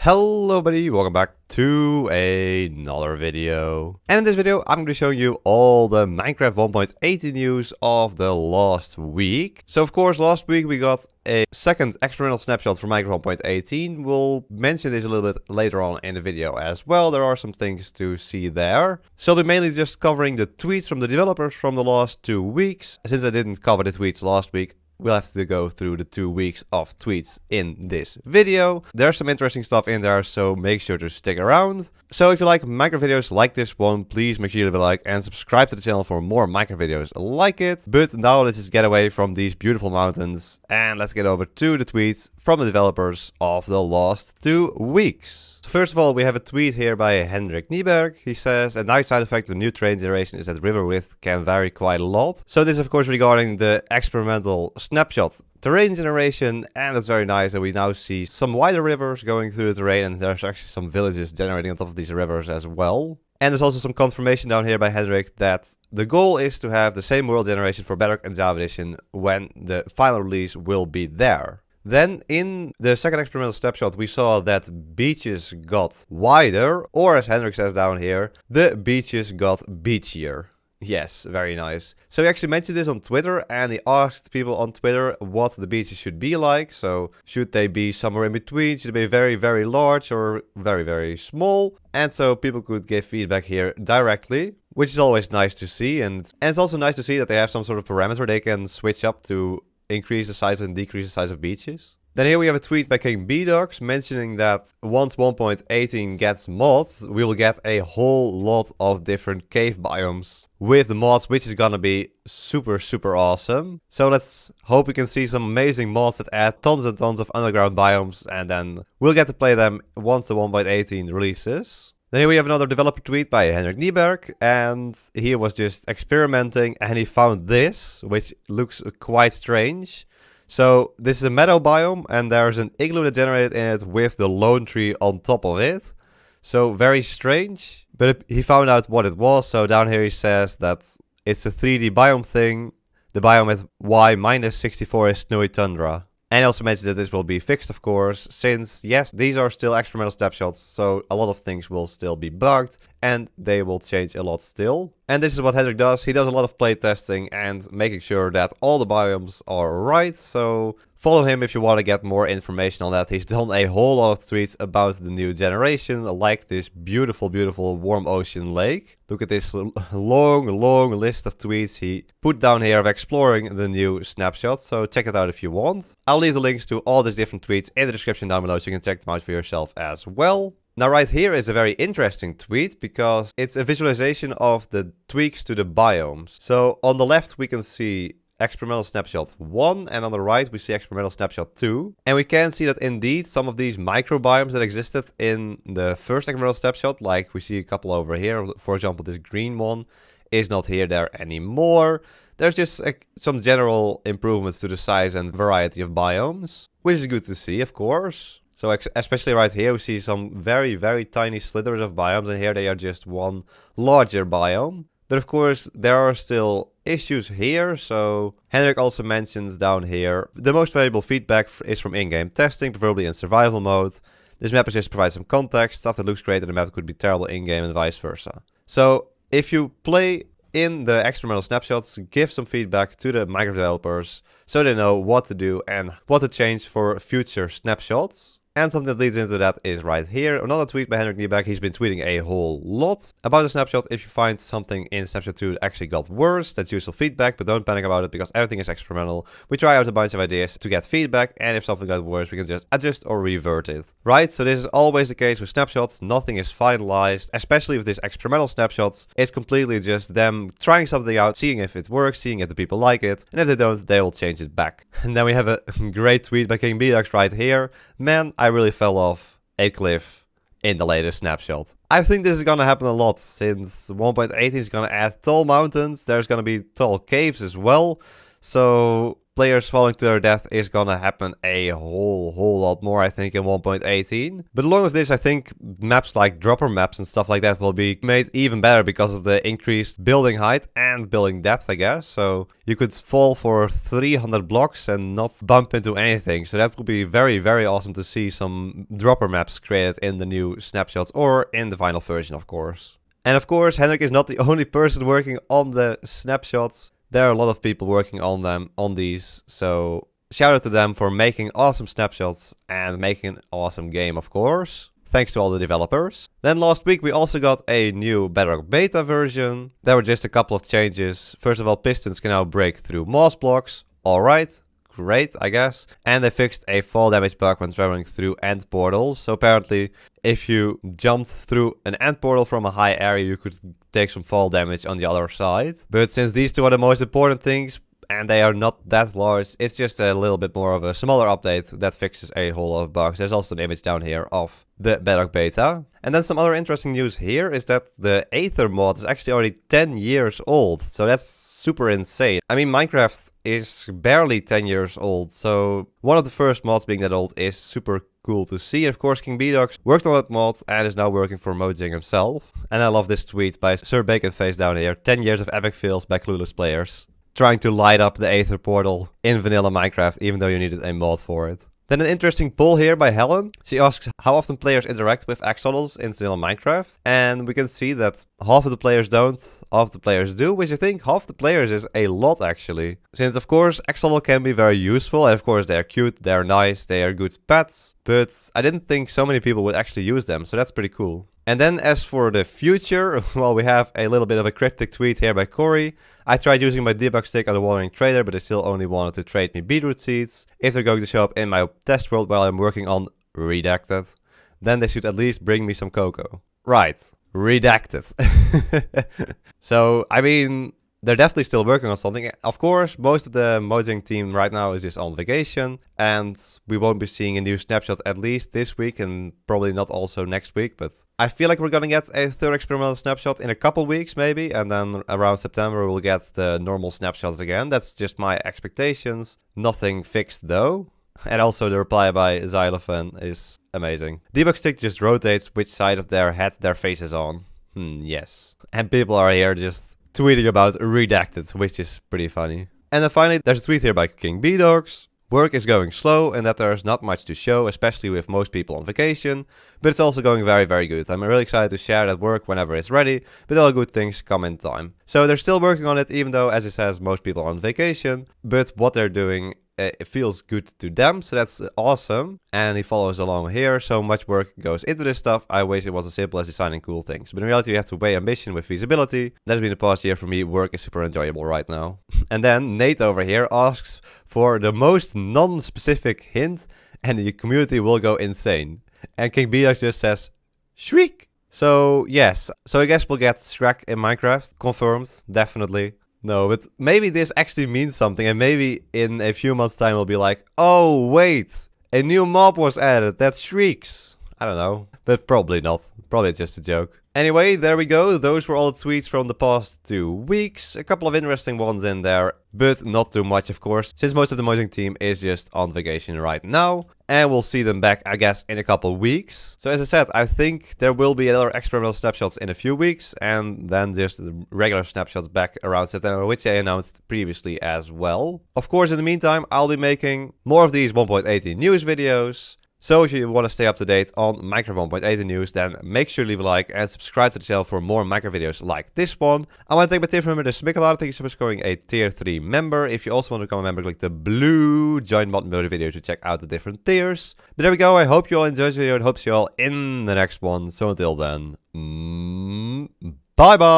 Hello buddy, welcome back to another video. And in this video I'm going to be showing you all the Minecraft 1.18 news of the last week. So of course last week we got a second experimental snapshot for Minecraft 1.18. We'll mention this a little bit later on in the video as well. There are some things to see there. So I'll be mainly just covering the tweets from the developers from the last 2 weeks. Since I didn't cover the tweets last week, we'll have to go through the 2 weeks of tweets in this video. There's some interesting stuff in there, so make sure to stick around. So if you like Minecraft videos like this one, please make sure you leave a like and subscribe to the channel for more Minecraft videos like it. But now let's just get away from these beautiful mountains and let's get over to the tweets from the developers of the last 2 weeks. So first of all, we have a tweet here by Hendrik Nieberg. He says, a nice side effect of the new terrain generation is that river width can vary quite a lot. So this is of course regarding the experimental snapshot terrain generation, and it's very nice that we now see some wider rivers going through the terrain, and there's actually some villages generating on top of these rivers as well. And there's also some confirmation down here by Hendrik that the goal is to have the same world generation for Bedrock and Java Edition when the final release will be there. Then in the second experimental snapshot we saw that beaches got wider, or as Hendrik says down here, the beaches got beachier. Yes, very nice. So he actually mentioned this on Twitter and he asked people on Twitter what the beaches should be like. So should they be somewhere in between? Should they be very, very large or very, very small? And so people could give feedback here directly, which is always nice to see. And it's also nice to see that they have some sort of parameter they can switch up to increase the size and decrease the size of beaches. Then here we have a tweet by King Bdox mentioning that once 1.18 gets mods, we will get a whole lot of different cave biomes with the mods, which is gonna be super, super awesome. So let's hope we can see some amazing mods that add tons and tons of underground biomes, and then we'll get to play them once the 1.18 releases. Then here we have another developer tweet by Hendrik Nieberg, and he was just experimenting and he found this, which looks quite strange. So this is a meadow biome and there's an igloo that generated in it with the lone tree on top of it. So very strange, but he found out what it was. So down here he says that it's a 3D biome thing. The biome at Y-64 is snowy tundra. And he also mentions that this will be fixed, of course, since, yes, these are still experimental snapshots, so a lot of things will still be bugged, and they will change a lot still. And this is what Hendrik does. He does a lot of playtesting and making sure that all the biomes are right, so follow him if you want to get more information on that. He's done a whole lot of tweets about the new generation, like this beautiful, beautiful warm ocean lake. Look at this long list of tweets he put down here of exploring the new snapshot, so check it out if you want. I'll leave the links to all these different tweets in the description down below so you can check them out for yourself as well. Now right here is a very interesting tweet because it's a visualization of the tweaks to the biomes. So on the left we can see experimental snapshot 1, and on the right we see experimental snapshot 2. And we can see that indeed some of these microbiomes that existed in the first experimental snapshot, like we see a couple over here, for example this green one, is not there anymore. There's just some general improvements to the size and variety of biomes, which is good to see, of course. So especially right here we see some very, very tiny slithers of biomes, and here they are just one larger biome. But of course, there are still issues here, so Hendrik also mentions down here, the most valuable feedback is from in-game testing, preferably in survival mode. This map is just to provide some context, stuff that looks great in the map could be terrible in-game and vice versa. So if you play in the experimental snapshots, give some feedback to the Minecraft developers so they know what to do and what to change for future snapshots. And something that leads into that is right here. Another tweet by Hendrik Nieberg. He's been tweeting a whole lot about the snapshot. If you find something in snapshot 2 that actually got worse, that's useful feedback, but don't panic about it because everything is experimental. We try out a bunch of ideas to get feedback, and if something got worse, we can just adjust or revert it. Right, so this is always the case with snapshots. Nothing is finalized, especially with these experimental snapshots. It's completely just them trying something out, seeing if it works, seeing if the people like it, and if they don't, they will change it back. And then we have a great tweet by King Bdox right here. Man, I really fell off a cliff in the latest snapshot. I think this is gonna happen a lot since 1.18 is gonna add tall mountains. There's gonna be tall caves as well. So players falling to their death is gonna happen a whole lot more, I think, in 1.18. But along with this, I think maps like dropper maps and stuff like that will be made even better because of the increased building height and building depth, I guess. So you could fall for 300 blocks and not bump into anything. So that would be very, very awesome to see some dropper maps created in the new snapshots or in the final version, of course. And of course, Henrik is not the only person working on the snapshots. There are a lot of people working on them, on these. So shout out to them for making awesome snapshots and making an awesome game, of course. Thanks to all the developers. Then last week we also got a new Bedrock beta version. There were just a couple of changes. First of all, pistons can now break through moss blocks. Alright, great, I guess. And they fixed a fall damage bug when traveling through end portals. So apparently, if you jumped through an end portal from a high area, you could take some fall damage on the other side. But since these two are the most important things, and they are not that large, it's just a little bit more of a smaller update that fixes a whole lot of bugs. There's also an image down here of the Bedrock beta. And then some other interesting news here is that the Aether mod is actually already 10 years old. So that's super insane. I mean, Minecraft is barely 10 years old. So one of the first mods being that old is super cool to see. And of course, King Bdox worked on that mod and is now working for Mojang himself. And I love this tweet by Sir Baconface down here. 10 years of epic fails by clueless players. Trying to light up the Aether portal in vanilla Minecraft, even though you needed a mod for it. Then an interesting poll here by Helen. She asks how often players interact with axolotls in vanilla Minecraft. And we can see that half of the players don't, half the players do, which I think half the players is a lot actually. Since of course axolotl can be very useful, and of course they're cute, they're nice, they are good pets. But I didn't think so many people would actually use them, so that's pretty cool. And then as for the future, well, we have a little bit of a cryptic tweet here by Corey. I tried using my debug stick on the Wandering Trader, but they still only wanted to trade me beetroot seeds. If they're going to show up in my test world while I'm working on Redacted, then they should at least bring me some cocoa. Right, Redacted. So, I mean, they're definitely still working on something. Of course, most of the Mojang team right now is just on vacation. And we won't be seeing a new snapshot at least this week and probably not also next week. But I feel like we're going to get a third experimental snapshot in a couple weeks maybe. And then around September we'll get the normal snapshots again. That's just my expectations. Nothing fixed though. And also the reply by Xylophone is amazing. Debug stick just rotates which side of their head their face is on. Yes. And people are here just tweeting about Redacted, which is pretty funny. And then finally, there's a tweet here by King Bdox. Work is going slow and that there's not much to show, especially with most people on vacation. But it's also going very, very good. I'm really excited to share that work whenever it's ready, but all good things come in time. So they're still working on it, even though, as it says, most people are on vacation. But what they're doing, it feels good to them, so that's awesome. And he follows along here. So much work goes into this stuff. I wish it was as simple as designing cool things. But in reality, you have to weigh ambition with feasibility. That's been the past year for me. Work is super enjoyable right now. And then Nate over here asks for the most non-specific hint, and the community will go insane. And King Bdox just says, shriek. So yes, so I guess we'll get Shrek in Minecraft, confirmed, definitely. No, but maybe this actually means something, and maybe in a few months' time we'll be like, oh wait, a new mob was added that shrieks. I don't know, but probably not. Probably it's just a joke. Anyway, there we go. Those were all the tweets from the past 2 weeks. A couple of interesting ones in there, but not too much, of course, since most of the Mojang team is just on vacation right now. And we'll see them back, I guess, in a couple of weeks. So as I said, I think there will be another experimental snapshots in a few weeks, and then just the regular snapshots back around September, which I announced previously as well. Of course, in the meantime, I'll be making more of these 1.18 news videos. So if you want to stay up to date on Minecraft 1.18 news, then make sure to leave a like and subscribe to the channel for more Minecraft videos like this one. I want to take my tip from this Smickelard. Thank you so much for becoming a tier 3 member. If you also want to become a member, click the blue join button below the video to check out the different tiers. But there we go. I hope you all enjoyed this video and hope to see you all in the next one. So until then, bye bye.